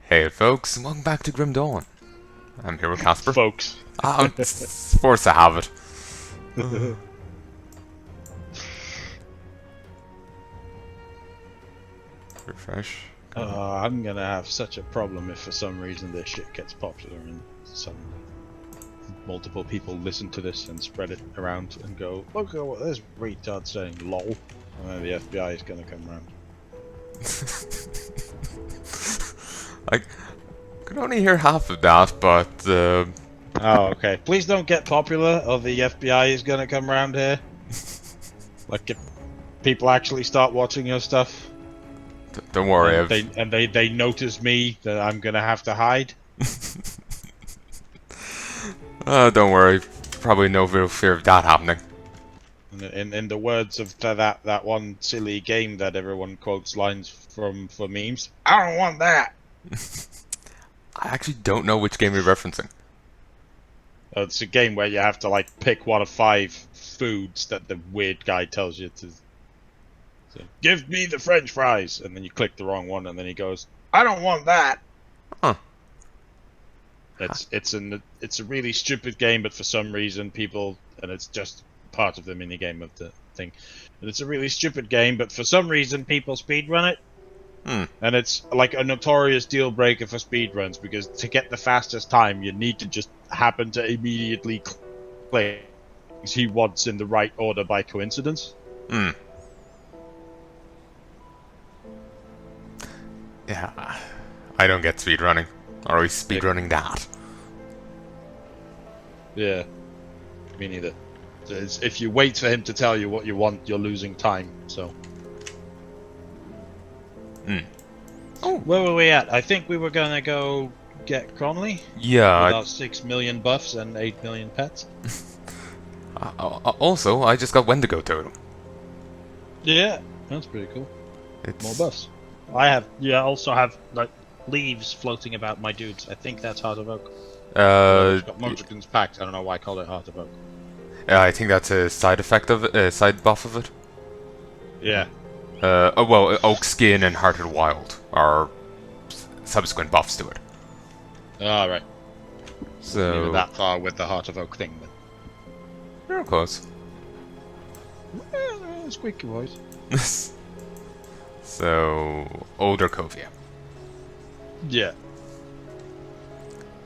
Hey folks, and welcome back to Grim Dawn. I'm here with Casper. Folks. I'm forced to have it. Refresh. I'm gonna have such a problem if for some reason this shit gets popular and multiple people listen to this and spread it around and go, look at what this retard saying, lol. And then the FBI is gonna come around. I could only hear half of that, but Oh, okay. Please don't get popular or the FBI is gonna come around here. Like if people actually start watching your stuff. Don't worry. And they notice me that I'm gonna have to hide. Don't worry. Probably no real fear of that happening. In the words of that one silly game that everyone quotes lines from for memes, I don't want that. I actually don't know which game you're referencing. It's a game where you have to like pick one of 5 foods that the weird guy tells you to. So, give me the French fries, and then you click the wrong one, and then he goes, I don't want that. Huh. It's a really stupid game, but for some reason people, and it's just part of the mini game of the thing. And it's a really stupid game, but for some reason people speedrun it. And it's like a notorious deal breaker for speedruns, because to get the fastest time you need to just happen to immediately play things he wants in the right order by coincidence. Yeah, I don't get speedrunning. Or are we speedrunning that? Yeah, me neither. If you wait for him to tell you what you want, you're losing time, so. Oh, where were we at? I think we were gonna go get Cronley. Yeah. About 6 million buffs and 8 million pets. Also, I just got Wendigo Totem. Yeah, that's pretty cool. It's... More buffs. I also have like leaves floating about my dudes. I think that's Heart of Oak. It's got Munchkin's Pact. I don't know why I call it Heart of Oak. I think that's a side effect of it, side buff of it. Yeah. Oh well, Oak Skin and Hearted Wild are subsequent buffs to it. All right. So even that far with the Heart of Oak thing, but you're close. Squeaky voice. So older Covia. Yeah.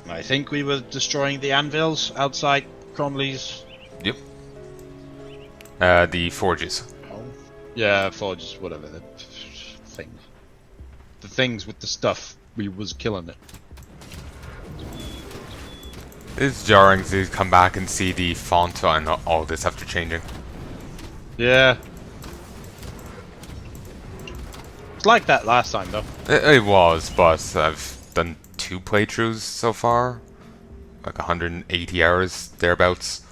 I think we were destroying the anvils outside Cronley's. Yep. The forges. Oh. Yeah, forges, whatever the things. The things with the stuff. We was killing it. It's jarring to come back and see the font and all this after changing. Yeah. It's like that last time, though. It was, but I've done 2 playthroughs so far. Like 180 hours, thereabouts.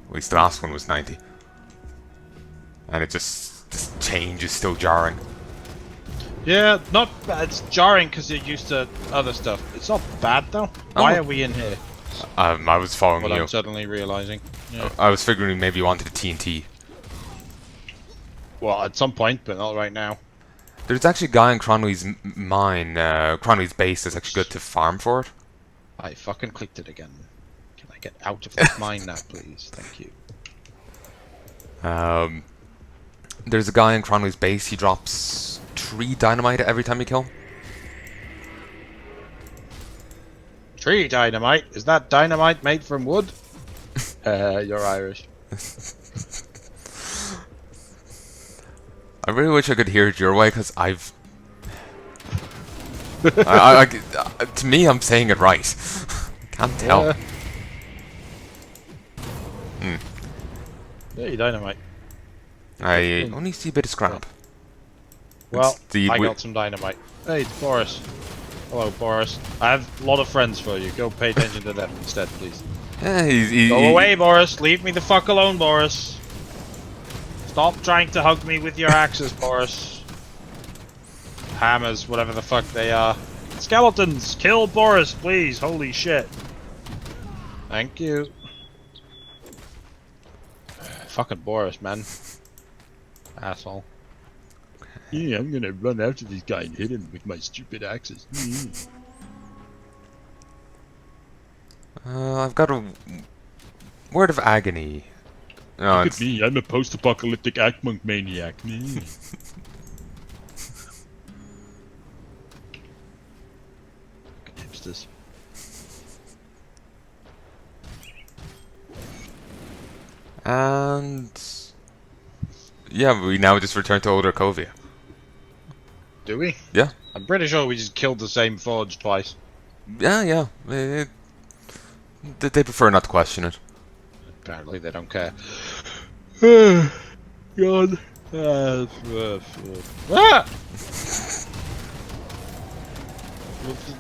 At least the last one was 90. And it just... this change is still jarring. Yeah, not bad. It's jarring because you're used to other stuff. It's not bad, though. Why are we in here? I was following What you. I'm suddenly realizing. Yeah. I was figuring maybe you wanted a TNT. Well, at some point, but not right now. There's actually a guy in Cronley's mine, Cronley's base that's actually good to farm for it. I fucking clicked it again. Can I get out of this mine now, please? Thank you. There's a guy in Cronley's base, he drops 3 dynamite every time you kill him. 3 dynamite? Is that dynamite made from wood? You're Irish. I really wish I could hear it your way, because I've... to me, I'm saying it right. Can't tell. Yeah, dynamite. I only see a bit of scrap. Well, I got some dynamite. Hey, it's Boris. Hello, Boris. I have a lot of friends for you. Go pay attention to them instead, please. Yeah, Go away, Boris. Leave me the fuck alone, Boris. Stop trying to hug me with your axes, Boris. Hammers, whatever the fuck they are. Skeletons! Kill Boris, please! Holy shit. Thank you. Fucking Boris, man. Asshole. Yeah, I'm gonna run after this guy and hit him with my stupid axes. I've got a word of agony. No, Look at me, I'm a post-apocalyptic Akmonk maniac. Hipsters. And yeah, we now just return to Older Covia. Do we? Yeah. I'm pretty sure we just killed the same forge twice. Yeah. They prefer not to question it. Apparently they don't care. God.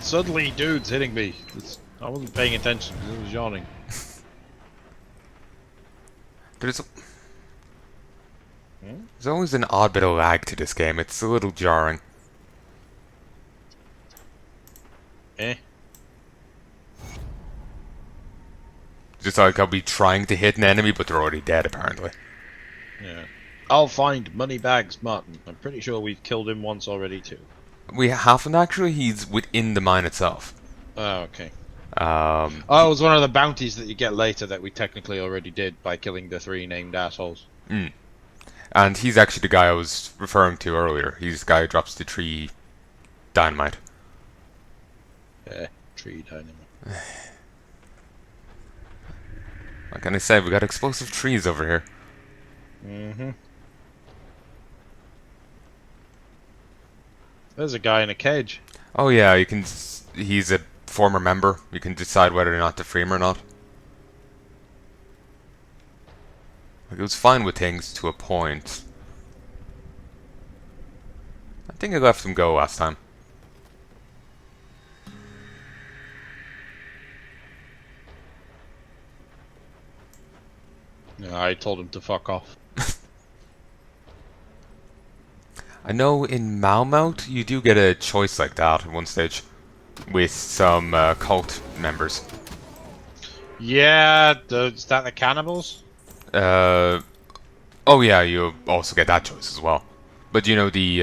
Suddenly, dude's hitting me. I wasn't paying attention because I was yawning. There's always an odd bit of lag to this game. It's a little jarring. Just like I'll be trying to hit an enemy, but they're already dead, apparently. Yeah. I'll find Moneybags Martin. I'm pretty sure we've killed him once already too. We haven't actually. He's within the mine itself. Oh, okay. Oh, it was one of the bounties that you get later that we technically already did by killing the 3 named assholes. And he's actually the guy I was referring to earlier. He's the guy who drops the tree dynamite. Yeah, tree dynamite. What can I say? We got explosive trees over here. There's a guy in a cage. Oh yeah, you can. He's a former member. You can decide whether or not to free him or not. Like, it was fine with things to a point. I think I left him go last time. Yeah, I told him to fuck off. I know in Malmouth you do get a choice like that at one stage with some cult members. Yeah, is that the cannibals? Oh yeah, you also get that choice as well. But you know the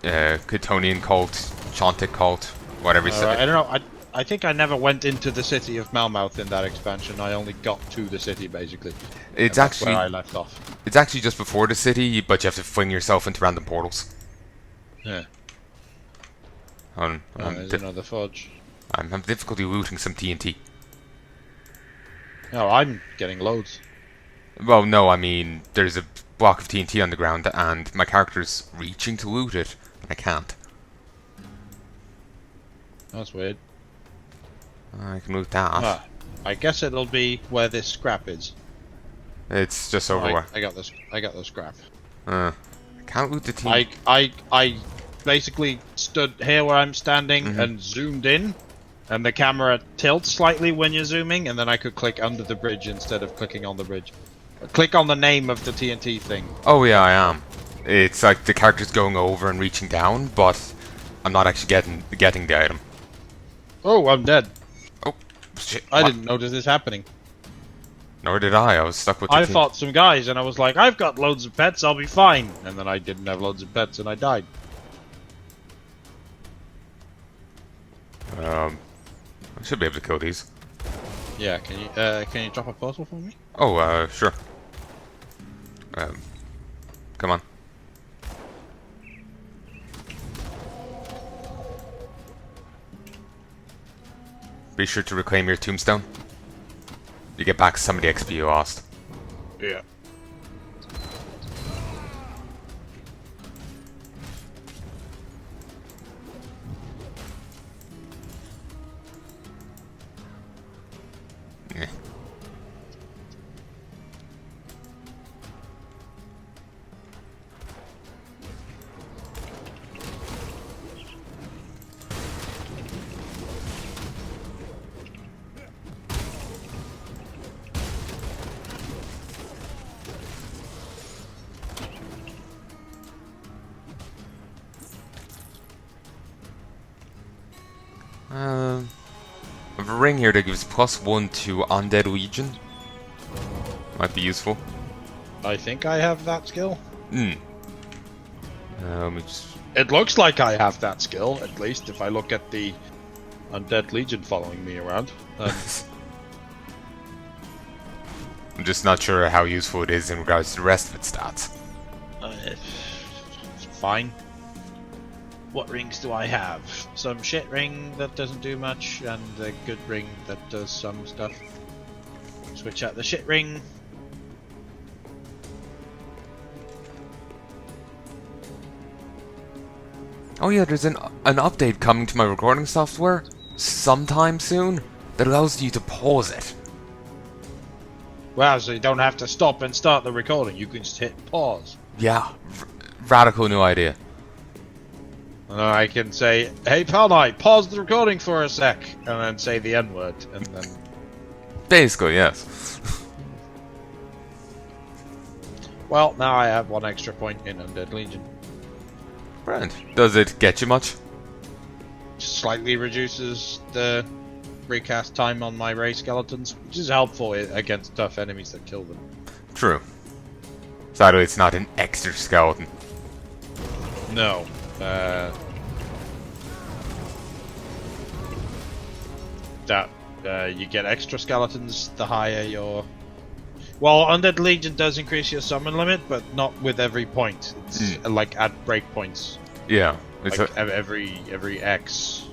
Chthonian cult, Chantic cult, whatever you say. I don't know. I think I never went into the city of Malmouth in that expansion. I only got to the city basically. It's that's actually where I left off. It's actually just before the city, but you have to fling yourself into random portals. Yeah. There's another forge. I'm having difficulty looting some TNT. No, I'm getting loads. Well, no, I mean, there's a block of TNT on the ground, and my character's reaching to loot it, and I can't. That's weird. I can loot that. I guess it'll be where this scrap is. It's just over where. I got this. I got the scrap. I can't loot the TNT. I basically stood here where I'm standing and zoomed in, and the camera tilts slightly when you're zooming, and then I could click under the bridge instead of clicking on the bridge. Click on the name of the TNT thing. Oh yeah, I am. It's like the character's going over and reaching down, but I'm not actually getting the item. Oh, I'm dead. Oh shit! I didn't notice this happening. Nor did I. I was stuck with. I fought some guys, and I was like, "I've got loads of pets. I'll be fine." And then I didn't have loads of pets, and I died. I should be able to kill these. Yeah, can you drop a portal for me? Oh, sure. Come on. Be sure to reclaim your tombstone. You get back some of the XP you lost. Yeah. Eh. I have a ring here that gives +1 to Undead Legion. Might be useful. I think I have that skill. Hmm. Let me just... It looks like I have that skill, at least if I look at the Undead Legion following me around. I'm just not sure how useful it is in regards to the rest of its stats. It's fine. What rings do I have? Some shit ring that doesn't do much, and a good ring that does some stuff. Switch out the shit ring. Oh yeah, there's an update coming to my recording software sometime soon that allows you to pause it. Wow, so you don't have to stop and start the recording, you can just hit pause. Yeah, radical new idea. I can say, hey Palnai, pause the recording for a sec, and then say the N-word, and then... Basically, yes. Well, now I have 1 extra point in Undead Legion. Brilliant. Does it get you much? Slightly reduces the recast time on my ray skeletons, which is helpful against tough enemies that kill them. True. Sadly, it's not an extra skeleton. No. You get extra skeletons the higher your... Well, Undead Legion does increase your summon limit, but not with every point. It's like at breakpoints. Yeah. It's like every X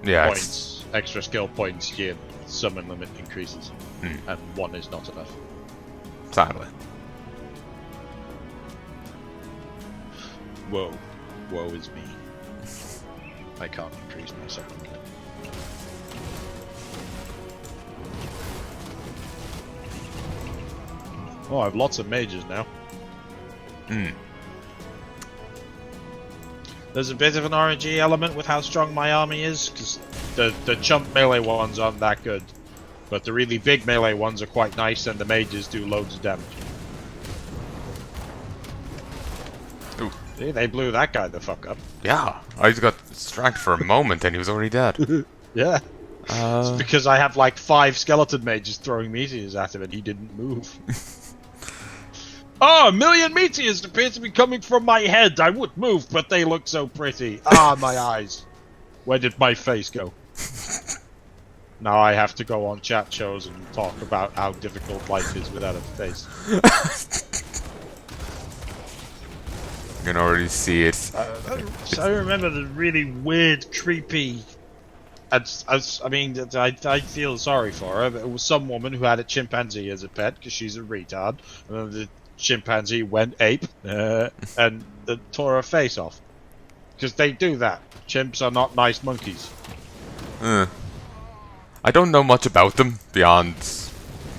points, extra skill points, your summon limit increases. And 1 is not enough. Sadly. Whoa. Woe is me. I can't increase my summon limit. Oh, I have lots of mages now. There's a bit of an RNG element with how strong my army is, because the chump melee ones aren't that good. But the really big melee ones are quite nice, and the mages do loads of damage. Ooh. See, they blew that guy the fuck up. Yeah, I just got distracted for a moment and he was already dead. Yeah. It's because I have like 5 skeleton mages throwing meteors at him and he didn't move. Oh, 1,000,000 meteors appear to be coming from my head. I would move, but they look so pretty. Ah, my eyes. Where did my face go? Now I have to go on chat shows and talk about how difficult life is without a face. You can already see it. I remember the really weird, creepy... I feel sorry for her, but it was some woman who had a chimpanzee as a pet, because she's a retard. And then the chimpanzee went ape, and tore her face off. Because they do that. Chimps are not nice monkeys. I don't know much about them, beyond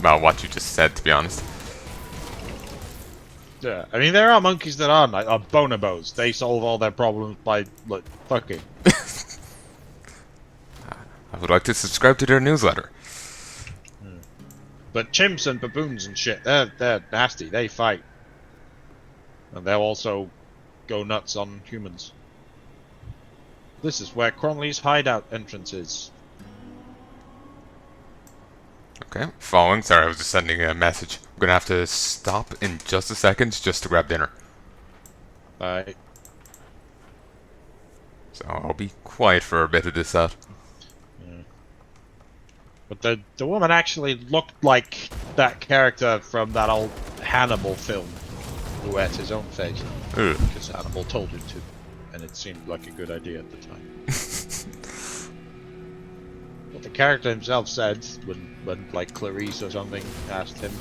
what you just said, to be honest. Yeah, I mean, there are monkeys that are nice. Bonobos. They solve all their problems by, like, fucking. I would like to subscribe to their newsletter. But chimps and baboons and shit, they're nasty. They fight. And they'll also go nuts on humans. This is where Cronley's hideout entrance is. Okay, following. Sorry, I was just sending a message. I'm gonna have to stop in just a second just to grab dinner. Bye. So I'll be quiet for a bit of this set. But the woman actually looked like that character from that old Hannibal film, who ate his own face. Because Hannibal told him to, and it seemed like a good idea at the time. What the character himself said when like Clarice or something asked him,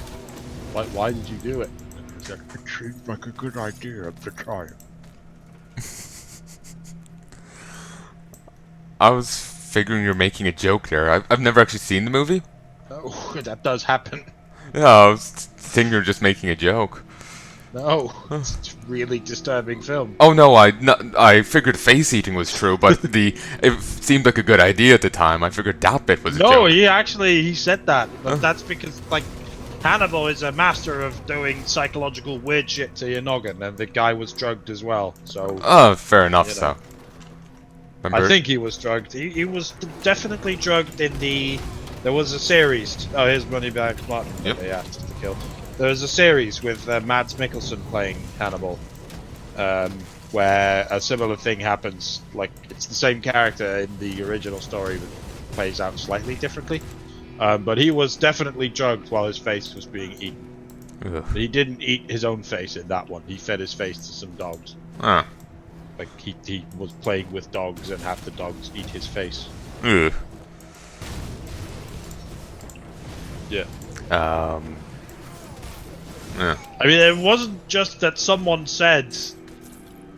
why did you do it? And he said, it seemed like a good idea at the time. I was figuring you're making a joke there. I've never actually seen the movie. Oh, that does happen. Yeah, I was thinking you're just making a joke. No, it's a really disturbing film. Oh no, I figured face eating was true, but it seemed like a good idea at the time. I figured that bit was a joke. No, he said that, but that's because like Hannibal is a master of doing psychological weird shit to your noggin, and the guy was drugged as well. So. Oh, fair enough. You know. So. Remember? I think he was drugged. He was definitely drugged in the. There was a series. Oh, here's Moneybags Martin. Yep. They asked us to kill. There's a series with Mads Mikkelsen playing Hannibal, where a similar thing happens. Like, it's the same character in the original story, but plays out slightly differently. But he was definitely drugged while his face was being eaten. Ugh. He didn't eat his own face in that one. He fed his face to some dogs. Ah. Like, he was playing with dogs and had the dogs eat his face. Ugh. Yeah. Yeah. I mean, it wasn't just that someone said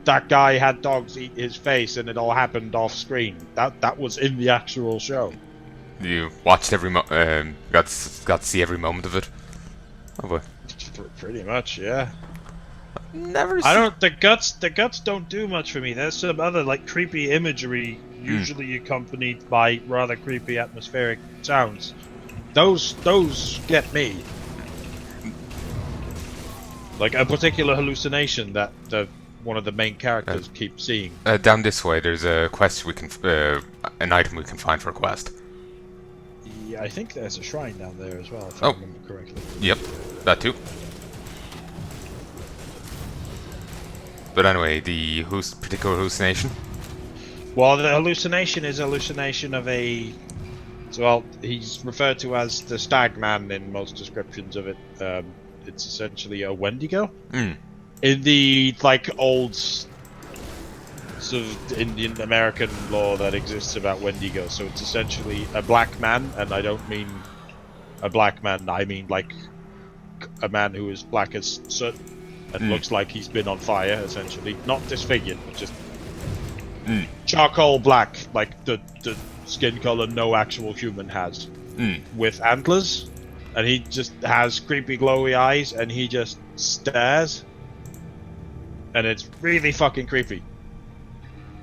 that guy had dogs eat his face and it all happened off screen. That was in the actual show. You watched every got to see every moment of it. Oh boy. Pretty much, yeah. Never. I don't. The guts don't do much for me. There's some other like creepy imagery, usually accompanied by rather creepy atmospheric sounds. Those get me. Like a particular hallucination that one of the main characters keeps seeing. Down this way, there's a quest we can, an item we can find for a quest. Yeah, I think there's a shrine down there as well, if I remember correctly. Yep, that too. But anyway, the particular hallucination? Well, the hallucination is a hallucination of a... Well, he's referred to as the Stag Man in most descriptions of it. It's essentially a Wendigo. In the, like, old sort of Indian American law that exists about Wendigo. So it's essentially a black man, and I don't mean a black man, I mean, like, a man who is black as soot and looks like he's been on fire, essentially. Not disfigured, but just charcoal black, like the skin color no actual human has. With antlers, and he just has creepy glowy eyes, and he just stares. And it's really fucking creepy.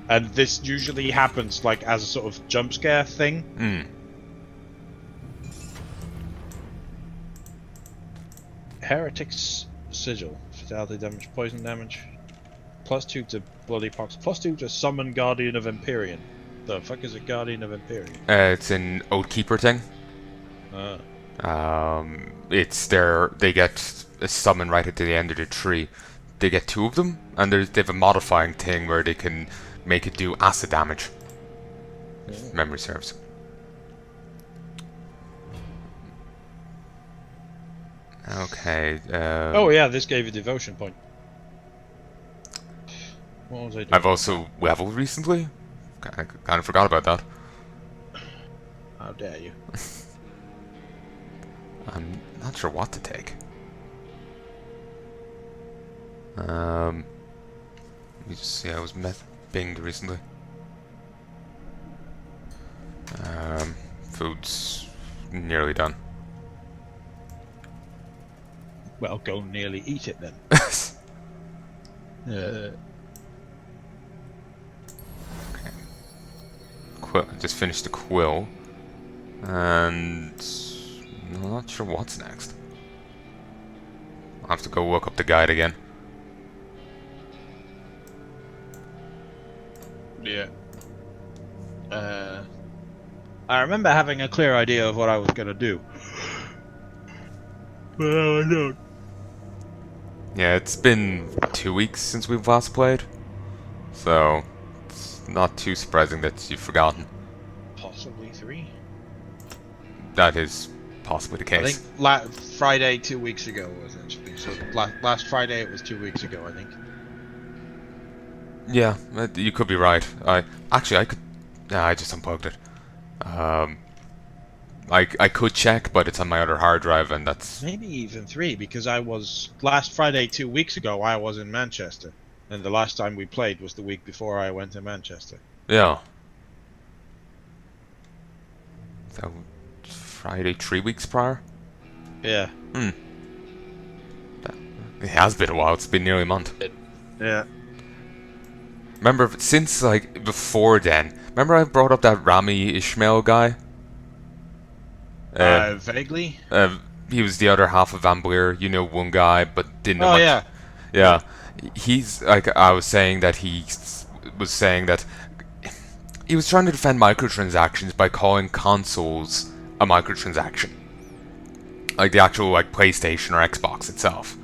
And this usually happens like as a sort of jump scare thing. Heretic's Sigil. Fatality damage, poison damage. +2 to Bloody Pox. +2 to Summon Guardian of Empyrean. The fuck is a Guardian of Empyrean? It's an Oathkeeper thing. It's they get a summon right at the end of the tree. They get 2 of them, and they have a modifying thing where they can make it do acid damage. If memory serves. Okay. Oh yeah, this gave a devotion point. What was I doing? I've also leveled recently. I kind of forgot about that. How dare you? I'm not sure what to take. Let me just see. I was binged recently. Food's nearly done. Well, go nearly eat it then. Okay. Quill. Just finished the quill, and I'm not sure what's next. I'll have to go look up the guide again. Yeah. I remember having a clear idea of what I was gonna do. Well, I don't. Yeah, it's been 2 weeks since we've last played, so it's not too surprising that you've forgotten. Possibly 3. That is possibly the I case. think Friday 2 weeks ago, essentially. So last Friday it was 2 weeks ago, I think. Yeah, you could be right. I could. Nah, I just unplugged it. I could check, but it's on my other hard drive, and that's Maybe even 3, because last Friday 2 weeks ago I was in Manchester, and the last time we played was the week before I went to Manchester. yeah. So Friday 3 weeks prior. Yeah. It has been a while. It's been nearly a month. Yeah. Remember, since like before then. Remember, I brought up that Rami Ishmael guy. Vaguely. He was the other half of Van Bleer. You know, one guy, but didn't know Oh much. yeah. Yeah, he's like I was saying that he was saying that he was trying to defend microtransactions by calling consoles a microtransaction. Like the actual like PlayStation or Xbox itself.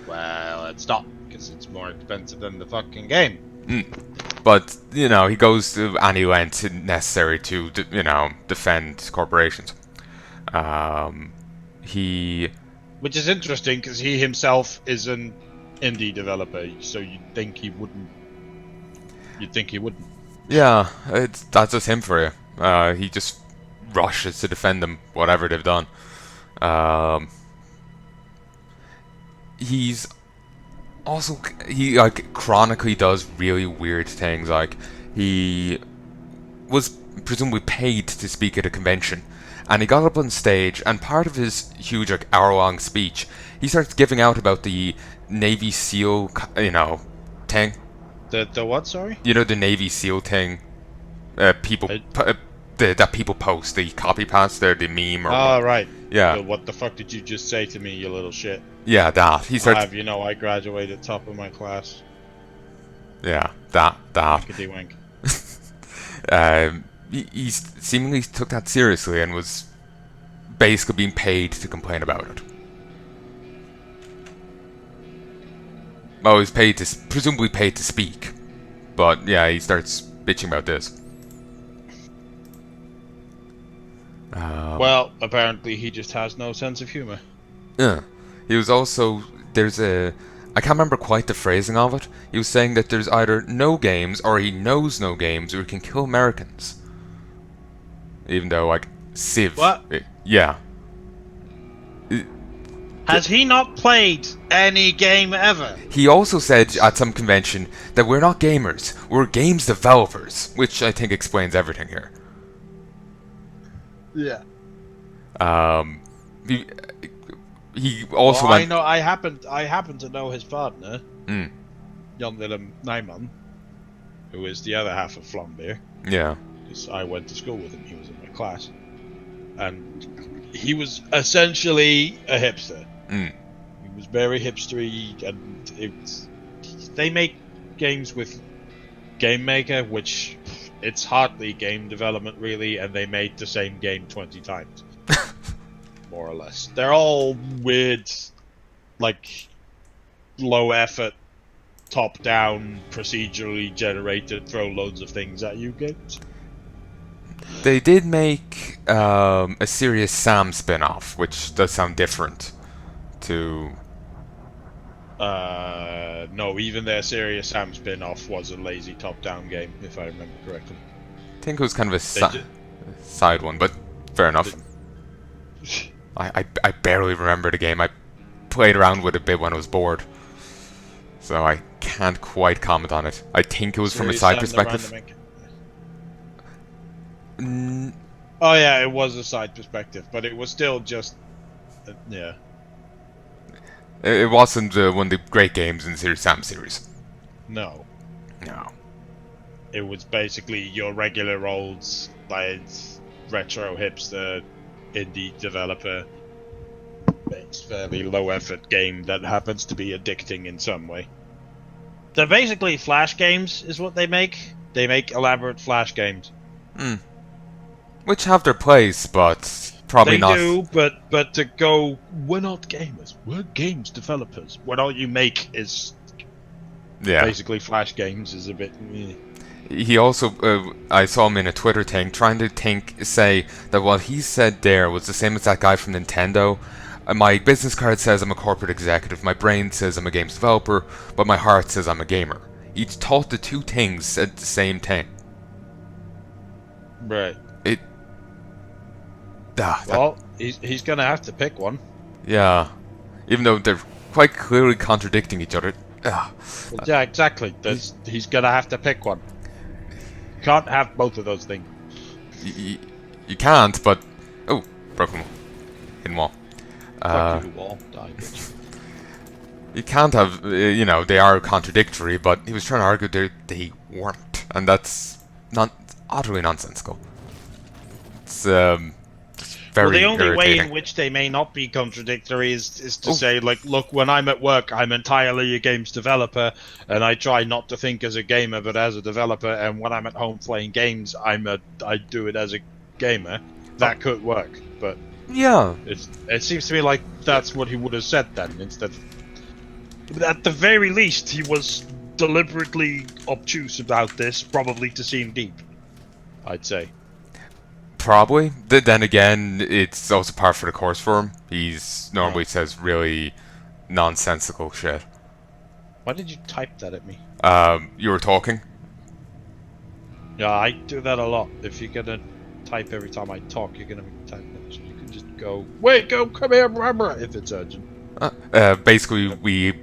Well, it's not, because it's more expensive than the fucking game. But, you know, he goes to any length necessary to, you know, defend corporations. He... Which is interesting, because he himself is an indie developer, so you'd think he wouldn't. Yeah, that's just him for you. He just rushes to defend them, whatever they've done. He's also, he like chronically does really weird things. Like he was presumably paid to speak at a convention, and he got up on stage, and part of his huge like hour-long speech, he starts giving out about the Navy SEAL, you know, thing. The what? Sorry. You know, the Navy SEAL thing. That people post, the copy paste, the meme or. Oh, right. Yeah. So what the fuck did you just say to me, you little shit? Yeah, that. He starts. You know, I graduated top of my class. Yeah, that. Wankity wank. He seemingly took that seriously and was basically being paid to complain about it. Well, he's presumably paid to speak, but yeah, he starts bitching about this. Well, apparently he just has no sense of humor. Yeah, he was also I can't remember quite the phrasing of it. He was saying that there's either no games or he knows no games or he can kill Americans. Even though, like, Civ. What? Yeah. Has he not played any game ever? He also said at some convention that we're not gamers, we're games developers, which I think explains everything here. Yeah. He also I know. I happen to know his partner, young little Naiman, who is the other half of Flombeer. Yeah. Because I went to school with him. He was in my class, and he was essentially a hipster. He was very hipstery, and they make games with Game Maker, which it's hardly game development really, and they made the same game 20 times. More or less. They're all weird, like, low effort, top down, procedurally generated, throw loads of things at you games. They did make a Serious Sam spin-off, which does sound different to... No, even their Serious Sam spin-off was a lazy top-down game, if I remember correctly. I think it was kind of a side one, but fair enough. I barely remember the game. I played around with it a bit when I was bored, so I can't quite comment on it. I think it was from a side perspective. Oh yeah, it was a side perspective, but it was still just... yeah. It wasn't one of the great games in the Serious Sam series. No. No. It was basically your regular old, like, retro hipster indie developer makes fairly low effort game that happens to be addicting in some way. They're basically flash games is what they make. They make elaborate flash games. Which have their place, but probably not. They do, but to go, we're not gamers, we're games developers. When all you make is basically flash games is a bit... He also, I saw him in a Twitter thing, trying to say that what he said there was the same as that guy from Nintendo. My business card says I'm a corporate executive, my brain says I'm a games developer, but my heart says I'm a gamer. He thought the two things said the same thing. Right. Well, he's gonna have to pick one. Yeah. Even though they're quite clearly contradicting each other. Well, yeah, exactly. He's gonna have to pick one. Can't have both of those things. You can't, but... Oh, broken wall. Hidden wall. Fuck you, wall. Die, bitch. You can't have... you know, they are contradictory, but he was trying to argue they weren't. And that's utterly nonsensical. It's very the only irritating. way in which they may not be contradictory is to say, like, look, when I'm at work, I'm entirely a games developer, and I try not to think as a gamer, but as a developer, and when I'm at home playing games, I do it as a gamer. That could work, but... Yeah. It seems to me like that's what he would have said then, instead. At the very least, he was deliberately obtuse about this, probably to seem deep. I'd say. Probably. Then again, it's also par for the course for him. He's normally says really nonsensical shit. Why did you type that at me? You were talking? Yeah, I do that a lot. If you're gonna type every time I talk, you're gonna be typing it. So you can just go, wait, go, come here, if it's urgent. Basically, we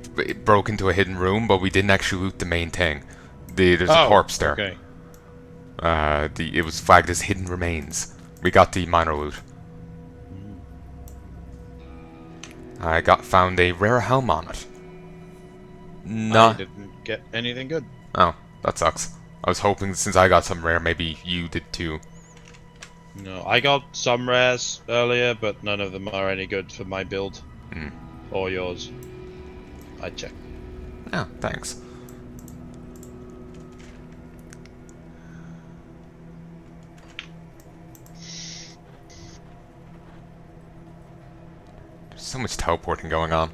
broke into a hidden room, but we didn't actually loot the main thing. There's a corpse there. Okay. It was flagged as hidden remains. We got the minor loot. I found a rare helm on it. I didn't get anything good. Oh, that sucks. I was hoping since I got some rare, maybe you did too. No, I got some rares earlier, but none of them are any good for my build. Or yours. I checked. Oh, thanks. There's so much teleporting going on.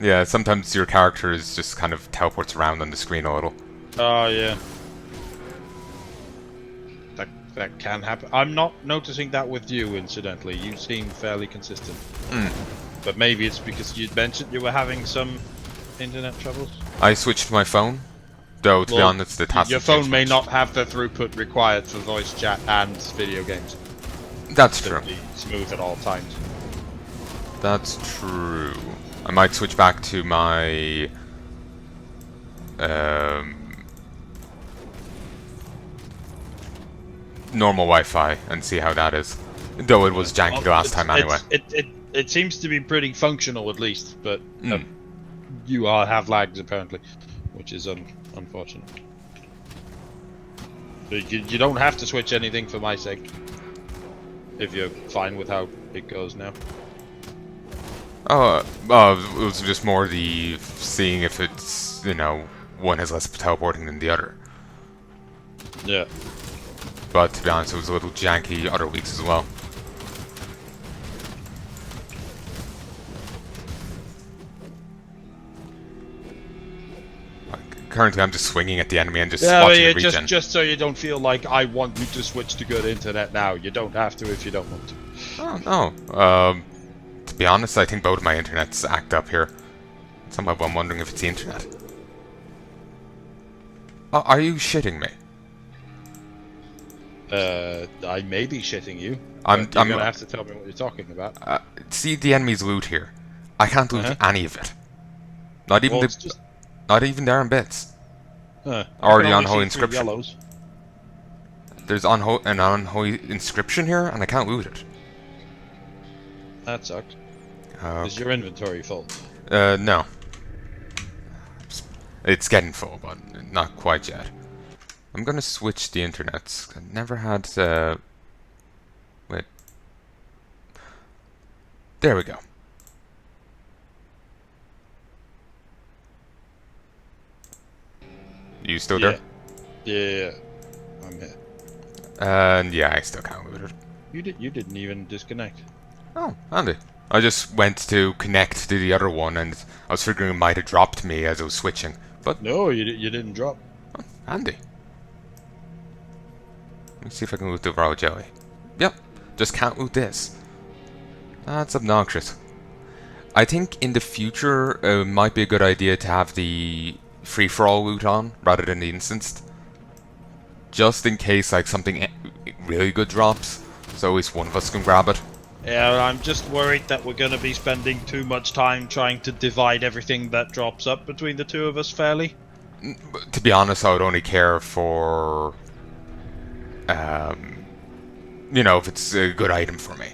Yeah, sometimes your character is just kind of teleports around on the screen a little. Oh, yeah. That can happen. I'm not noticing that with you, incidentally. You seem fairly consistent. But maybe it's because you'd mentioned you were having some internet troubles? I switched to my phone, though to be honest, the task. Your phone may not have the throughput required for voice chat and video games. That's true. Be smooth at all times. That's true. I might switch back to my normal Wi-Fi and see how that is. Though it was janky last time anyway. It seems to be pretty functional at least, but you have lags apparently, which is unfortunate. But you don't have to switch anything for my sake, if you're fine with how it goes now. It was just more the seeing if it's, one has less teleporting than the other. Yeah. But to be honest, it was a little janky other weeks as well. Currently, I'm just swinging at the enemy and just watching the regen. Just so you don't feel like I want you to switch to good internet now. You don't have to if you don't want to. Oh, no. To be honest, I think both of my internets act up here. Somehow I'm wondering if it's the internet. Oh, are you shitting me? I may be shitting you. I'm gonna have to tell me what you're talking about. See the enemy's loot here. I can't loot any of it. Not even not even the Iron bits. Already unholy inscription. Yellows. There's an unholy inscription here, and I can't loot it. That sucks. Is your inventory full? No. It's getting full, but not quite yet. I'm gonna switch the internets. I never had. Wait. There we go. You still there? Yeah. I'm here. And yeah, I still can't loot it. You didn't even disconnect. Oh, handy. I just went to connect to the other one, and I was figuring it might have dropped me as I was switching, but no, you didn't drop. Oh, handy. Let me see if I can loot the raw jelly. Yep, just can't loot this. That's obnoxious. I think in the future it might be a good idea to have the free-for-all loot on rather than the instanced, just in case like something really good drops, so at least one of us can grab it. Yeah, I'm just worried that we're going to be spending too much time trying to divide everything that drops up between the two of us fairly. To be honest, I would only care for, if it's a good item for me.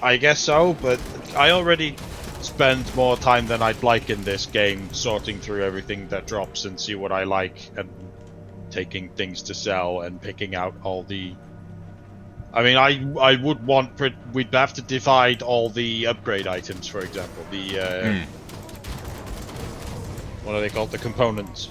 I guess so, but I already spend more time than I'd like in this game sorting through everything that drops and see what I like and taking things to sell and picking out all the... I mean, I would want... We'd have to divide all the upgrade items, for example. The... What are they called? The components.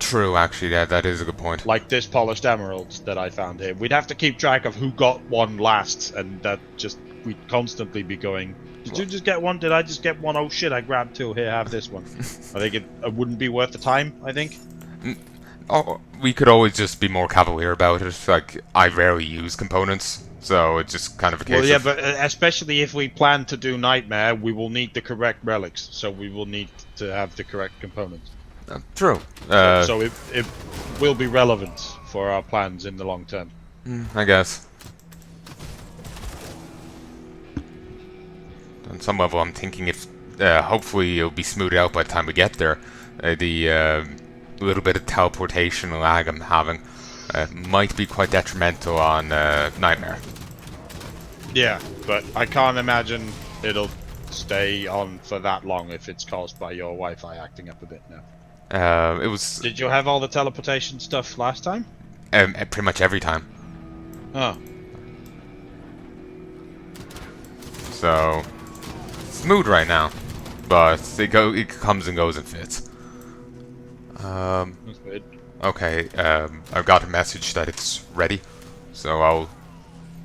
True, actually, that is a good point. Like this polished emerald that I found here. We'd have to keep track of who got one last, and that just we'd constantly be going. Did you just get one? Did I just get one? Oh shit! I grabbed two. Here, have this one. I think it wouldn't be worth the time. I think. Oh, we could always just be more cavalier about it. Like, I rarely use components, so it's just kind of a case Well, yeah, of... but especially if we plan to do Nightmare, we will need the correct relics, so we will need to have the correct components. True. So it will be relevant for our plans in the long term. I guess. On some level, I'm thinking if... hopefully it'll be smoothed out by the time we get there. The little bit of teleportation lag I'm having might be quite detrimental on Nightmare. Yeah, but I can't imagine it'll stay on for that long if it's caused by your Wi-Fi acting up a bit now. It was... Did you have all the teleportation stuff last time? pretty much every time. Oh. So... smooth right now. But it comes and goes in fits. That's weird. Okay, I've got a message that it's ready. So I'll...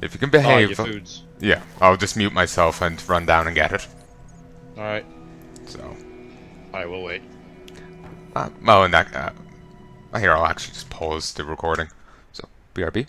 if you can Oh, behave... your foods. Yeah, I'll just mute myself and run down and get it. Alright. So... I will wait. well, in that... here, I'll actually just pause the recording. So, BRB.